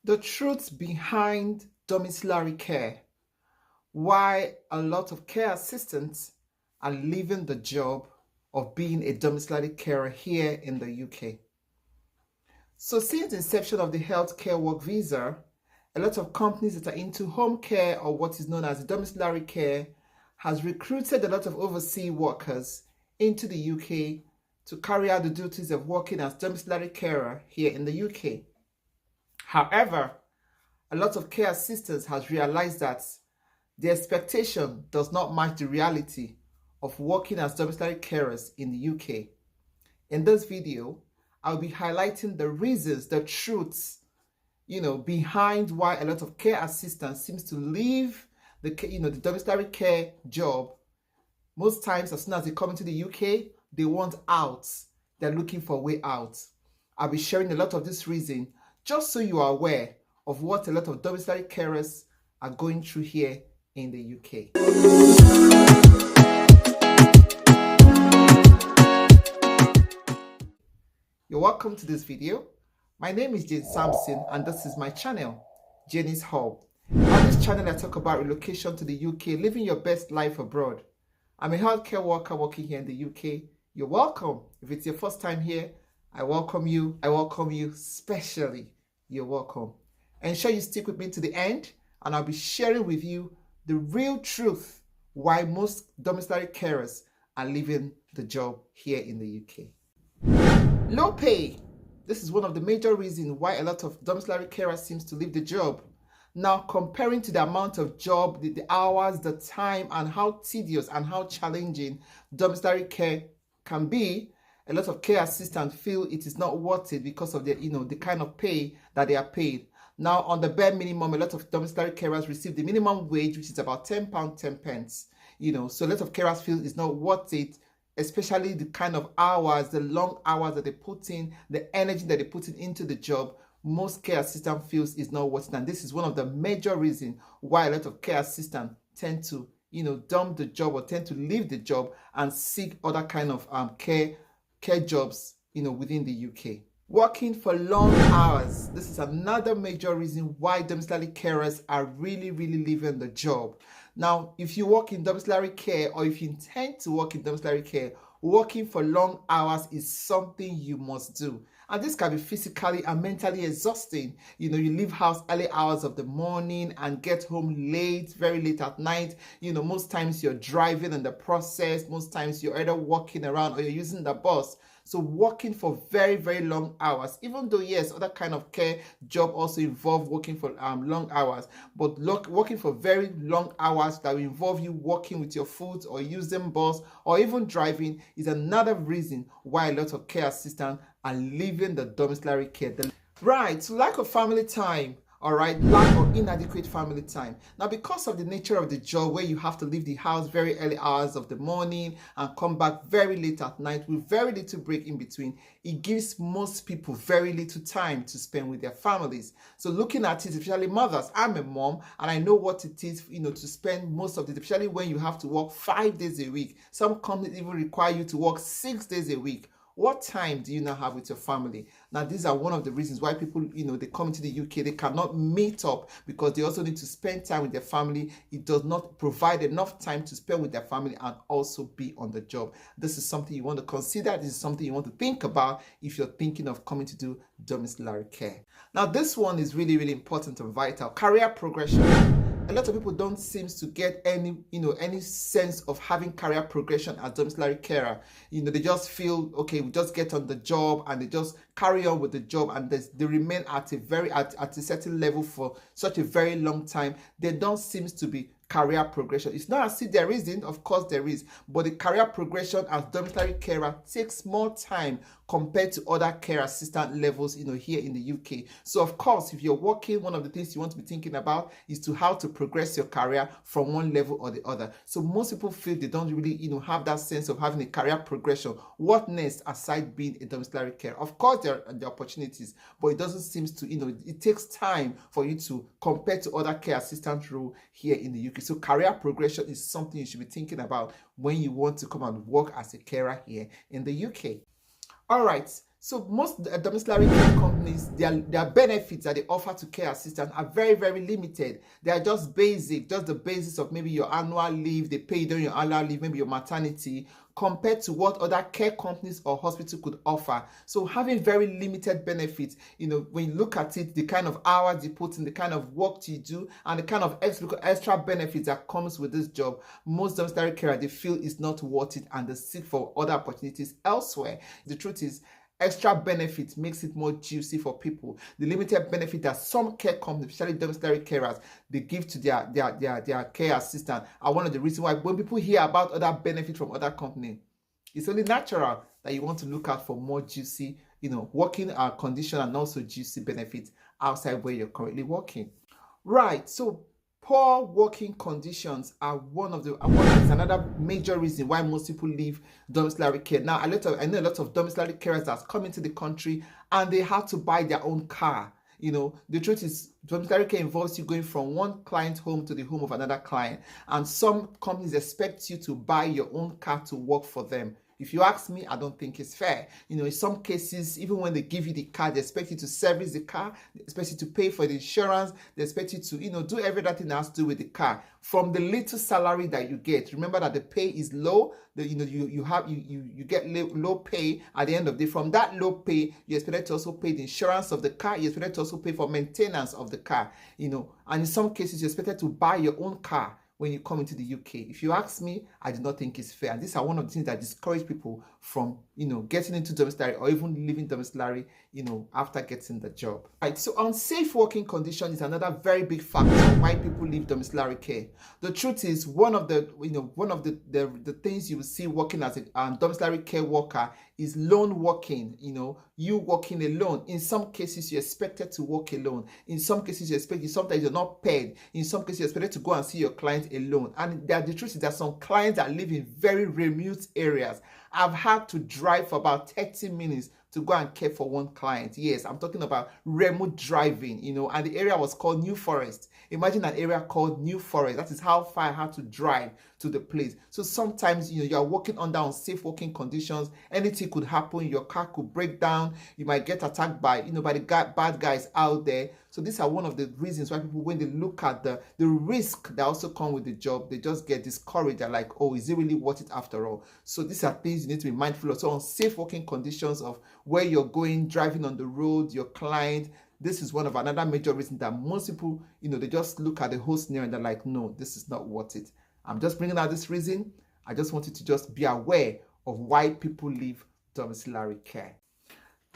The truth behind domiciliary care, why a lot of care assistants are leaving the job of being a domiciliary carer here in the UK. So since the inception of the healthcare work visa, a lot of companies that are into home care or what is known as domiciliary care has recruited a lot of overseas workers into the UK to carry out the duties of working as domiciliary carer here in the UK. However, a lot of care assistants has realized that the expectation does not match the reality of working as domiciliary carers in the UK. In this video, I'll be highlighting the reasons, the truths, behind why a lot of care assistants seems to leave the domiciliary care job. Most times, as soon as they come into the UK, they want out. They're looking for a way out. I'll be sharing a lot of this reason just so you are aware of what a lot of domiciliary carers are going through here in the UK. You're welcome to this video. My name is Jane Sampson and this is my channel, Jane's Hub. On this channel, I talk about relocation to the UK, living your best life abroad. I'm a healthcare worker working here in the UK. You're welcome. If it's your first time here, I welcome you. I welcome you specially. You're welcome. Ensure you stick with me to the end and I'll be sharing with you the real truth why most domiciliary carers are leaving the job here in the UK. Low pay. This is one of the major reasons why a lot of domiciliary carers seems to leave the job. Now, comparing to the amount of job, the hours, the time, and how tedious and how challenging domiciliary care can be, a lot of care assistants feel it is not worth it because of the kind of pay that they are paid. Now, on the bare minimum, a lot of domiciliary carers receive the minimum wage, which is about £10, 10 pence. So a lot of carers feel it's not worth it, especially the kind of hours, the long hours that they put in, the energy that they put into the job. Most care assistant feels is not worth it, and this is one of the major reasons why a lot of care assistants tend to dump the job or tend to leave the job and seek other kind of care jobs within the UK. Working for long hours. This is another major reason why domiciliary carers are really leaving the job. Now, if you work in domiciliary care or if you intend to work in domiciliary care, working for long hours is something you must do. And this can be physically and mentally exhausting. You leave house early hours of the morning and get home late, very late at night. Most times you're driving in the process. Most times you're either walking around or you're using the bus. So working for very long hours, even though yes, other kind of care job also involve working for long hours, but working for very long hours that will involve you working with your foot or using bus or even driving is another reason why a lot of care assistants are leaving the domiciliary care. Right, so lack of family time. All right, lack or inadequate family time. Now, because of the nature of the job where you have to leave the house very early hours of the morning and come back very late at night with very little break in between, it gives most people very little time to spend with their families. So looking at it, especially mothers, I'm a mom and I know what it is, to spend most of the, especially when you have to work 5 days a week. Some companies even require you to work 6 days a week. What time do you now have with your family? Now, these are one of the reasons why people, they come into the UK, they cannot meet up because they also need to spend time with their family. It does not provide enough time to spend with their family and also be on the job. This is something you want to consider. This is something you want to think about if you're thinking of coming to do domiciliary care. Now, this one is really important and vital. Career progression. A lot of people don't seem to get any sense of having career progression as domiciliary carer. They just feel, okay, we just get on the job and they just carry on with the job and they remain at a certain level for such a very long time. There don't seem to be career progression. It's not as if there isn't, of course there is, but the career progression as domiciliary carer takes more time compared to other care assistant levels here in the UK. So of course, if you're working, one of the things you want to be thinking about is to how to progress your career from one level or the other. So most people feel they don't really have that sense of having a career progression. What next aside being a domiciliary carer? Of course there are the opportunities, but it doesn't seem to it takes time for you to compare to other care assistant role here in the UK. So career progression is something you should be thinking about when you want to come and work as a carer here in the UK. All right, So most domiciliary care companies, their benefits that they offer to care assistants are very, very limited. They are just basic, just the basis of maybe your annual leave, they pay you during your annual leave, maybe your maternity, compared to what other care companies or hospital could offer. So having very limited benefits, when you look at it, the kind of hours you put in, the kind of work you do, and the kind of extra benefits that comes with this job, most domiciliary care, they feel is not worth it and they seek for other opportunities elsewhere. The truth is, extra benefit makes it more juicy for people. The limited benefit that some care companies, especially domiciliary carers, they give to their care assistant are one of the reasons why when people hear about other benefits from other companies, it's only natural that you want to look out for more juicy, working condition and also juicy benefits outside where you're currently working. Right. So poor working conditions are is another major reason why most people leave domiciliary care. Now, I know a lot of domiciliary carers that's come into the country and they have to buy their own car. The truth is, domiciliary care involves you going from one client's home to the home of another client, and some companies expect you to buy your own car to work for them. If you ask me, I don't think it's fair. In some cases, even when they give you the car, they expect you to service the car, they expect you to pay for the insurance, they expect you to, do everything that has to do with the car. From the little salary that you get, remember that the pay is low. You get low pay at the end of the day. From that low pay, you expect to also pay the insurance of the car. You expect to also pay for maintenance of the car. And in some cases, you expected to buy your own car when you come into the UK. If you ask me, I do not think it's fair. And these are one of the things that discourage people from, getting into domiciliary or even leaving domiciliary, after getting the job. Right. So unsafe working condition is another very big factor why people leave domiciliary care. The truth is, one of the things you will see working as a domiciliary care worker is lone working. You working alone. In some cases, you're expected to work alone. In some cases, sometimes you're not paid. In some cases, you're expected to go and see your client alone. And the truth is that some clients that live in very remote areas. I've had to drive for about 30 minutes to go and care for one client. Yes, I'm talking about remote driving, and the area was called New Forest. Imagine an area called New Forest. That is how far I had to drive to the place. So sometimes, you are working under unsafe working conditions. Anything could happen. Your car could break down. You might get attacked by, by the bad guys out there. So these are one of the reasons why people, when they look at the risk that also come with the job, they just get discouraged. They're like, oh, is it really worth it after all? So these are things you need to be mindful of. So unsafe working conditions of where you're going, driving on the road, your client. This is one of another major reasons that most people, they just look at the whole scenario and they're like, no, this is not worth it. I'm just bringing out this reason. I just want you to just be aware of why people leave domiciliary care.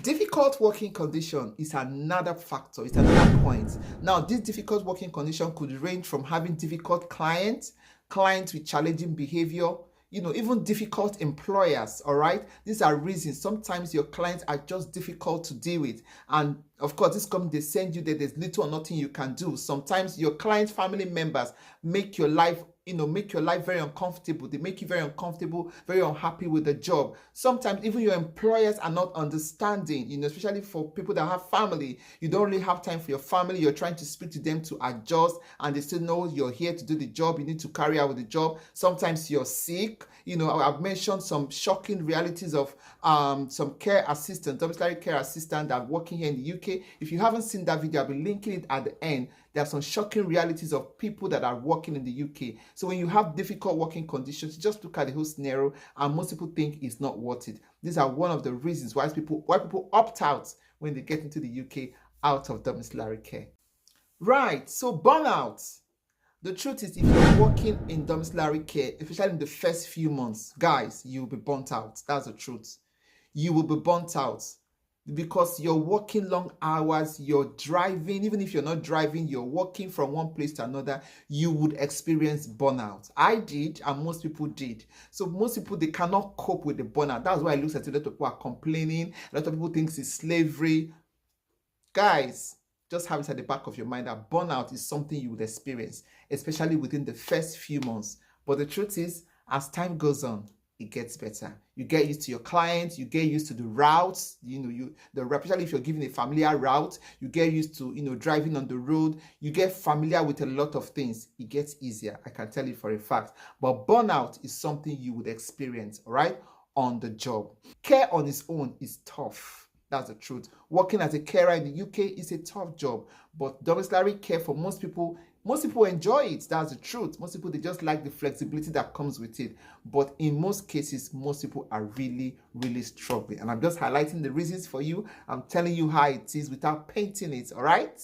Difficult working condition is another factor. It's another point. Now, this difficult working condition could range from having difficult clients with challenging behavior, even difficult employers. All right, these are reasons. Sometimes your clients are just difficult to deal with, and of course, this company, they send you that there's little or nothing you can do. Sometimes your clients' family members make your life very uncomfortable. They make you very uncomfortable, very unhappy with the job. Sometimes even your employers are not understanding, especially for people that have family. You don't really have time for your family. You're trying to speak to them to adjust, and they still know you're here to do the job. You need to carry out with the job. Sometimes you're sick. I've mentioned some shocking realities of some care assistants, domiciliary care assistants that are working here in the UK. If you haven't seen that video, I'll be linking it at the end. There are some shocking realities of people that are working in the UK. So when you have difficult working conditions, just look at the whole scenario, and most people think it's not worth it. These are one of the reasons why people opt out when they get into the UK out of domiciliary care. Right, so burnout. The truth is, if you're working in domiciliary care, especially in the first few months, guys, you'll be burnt out. That's the truth. You will be burnt out because you're working long hours, you're driving. Even if you're not driving, you're working from one place to another, you would experience burnout. I did, and most people did. So most people, they cannot cope with the burnout. That's why it looks like a lot of people are complaining. A lot of people think it's slavery. Guys, just have it at the back of your mind that burnout is something you would experience, especially within the first few months. But the truth is, as time goes on, it gets better. You get used to your clients, you get used to the routes, especially if you're giving a familiar route, you get used to, driving on the road, you get familiar with a lot of things. It gets easier, I can tell you for a fact. But burnout is something you would experience, all right, on the job. Care on its own is tough. That's the truth. Working as a carer in the UK is a tough job, but domiciliary care for most people enjoy it. That's the truth. Most people, they just like the flexibility that comes with it. But in most cases, most people are really, really struggling. And I'm just highlighting the reasons for you. I'm telling you how it is without painting it, all right?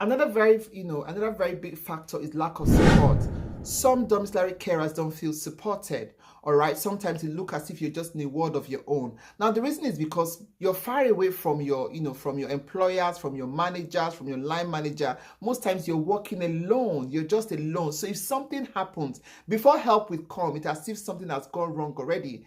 Another very big factor is lack of support. Some domiciliary carers don't feel supported. All right, sometimes it looks as if you're just in a world of your own. Now, the reason is because you're far away from your, from your employers, from your managers, from your line manager. Most times you're working alone. You're just alone. So if something happens, before help will come, it's as if something has gone wrong already.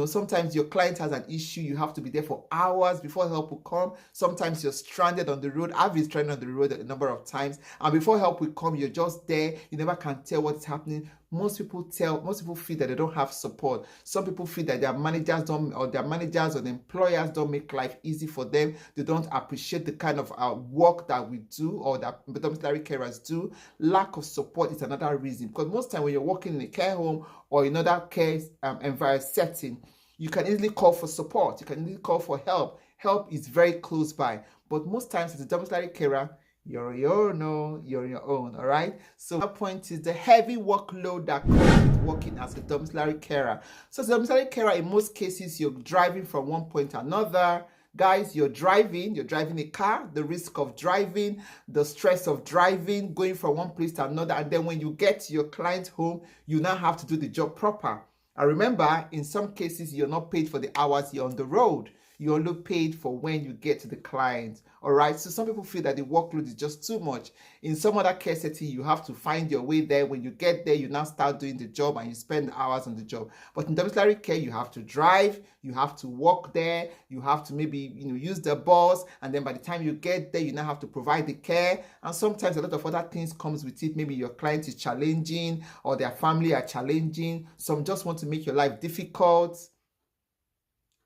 Sometimes your client has an issue. You have to be there for hours before help will come. Sometimes you're stranded on the road. I've been stranded on the road a number of times. And before help will come, you're just there. You never can tell what's happening. Most people feel that they don't have support. Some people feel that their managers or the employers don't make life easy for them. They don't appreciate the kind of work that we do or that domiciliary carers do. Lack of support is another reason, because most time when you're working in a care home or in another care environment setting, you can easily call for support. You can easily call for help. Help is very close by. But most times as a domiciliary carer, you're on your own, all right? So the point is the heavy workload that comes with working as a domiciliary carer. So as a domiciliary carer, in most cases, you're driving from one point to another. Guys, you're driving a car, the risk of driving, the stress of driving, going from one place to another. And then when you get to your client home, you now have to do the job proper. And remember, in some cases, you're not paid for the hours you're on the road. You're only paid for when you get to the client. All right. So some people feel that the workload is just too much. In some other care setting, you have to find your way there. When you get there, you now start doing the job and you spend hours on the job. But in domiciliary care, you have to drive, you have to walk there, you have to maybe use the bus, and then by the time you get there, you now have to provide the care. And sometimes a lot of other things comes with it. Maybe your client is challenging or their family are challenging. Some just want to make your life difficult.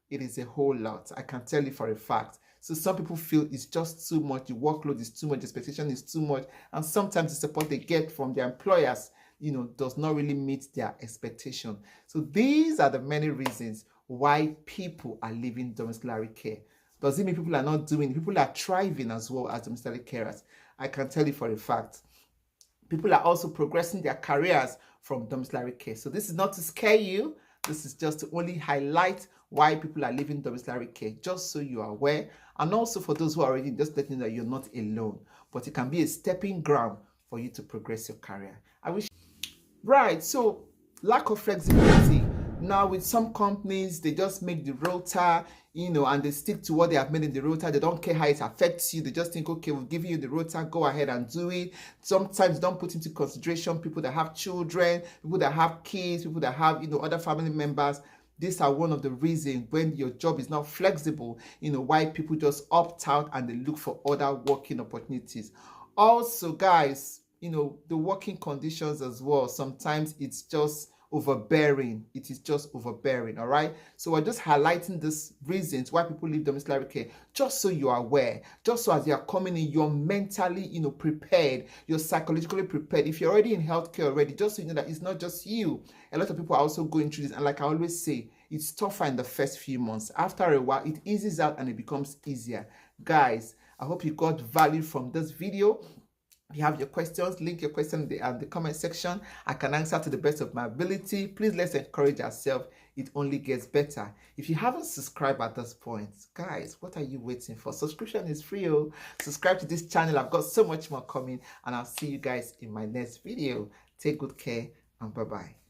It is a whole lot. I can tell you for a fact. So some people feel it's just too much. The workload is too much. The expectation is too much. And sometimes the support they get from their employers, does not really meet their expectation. So these are the many reasons why people are leaving domiciliary care. Does it mean people are not doing it? People are thriving as well as domiciliary carers. I can tell you for a fact. People are also progressing their careers from domiciliary care. So this is not to scare you. This is just to only highlight why people are leaving domiciliary care, just so you are aware. And also for those who are already, just letting you know that you're not alone, but it can be a stepping ground for you to progress your career. Right, so lack of flexibility. Now with some companies, they just make the rota, and they stick to what they have made in the rota. They don't care how it affects you. They just think, okay, we'll give you the rota, go ahead and do it. Sometimes don't put into consideration people that have children, people that have kids, people that have, other family members. These are one of the reasons when your job is not flexible, why people just opt out and they look for other working opportunities. Also, guys, the working conditions as well. Sometimes it's just overbearing. It is just overbearing, all right? So we're just highlighting these reasons why people leave domiciliary care, just so you are aware, just so as you are coming in, you're mentally, prepared, you're psychologically prepared. If you're already in healthcare already, just so you know that it's not just you. A lot of people are also going through this, and like I always say, it's tougher in the first few months. After a while, it eases out and it becomes easier. Guys, I hope you got value from this video. If you have your questions, link your question in the comment section. I can answer to the best of my ability. Please, let's encourage ourselves. It only gets better. If you haven't subscribed at this point, guys, what are you waiting for? Subscription is free. Subscribe to this channel. I've got so much more coming, and I'll see you guys in my next video. Take good care and bye-bye.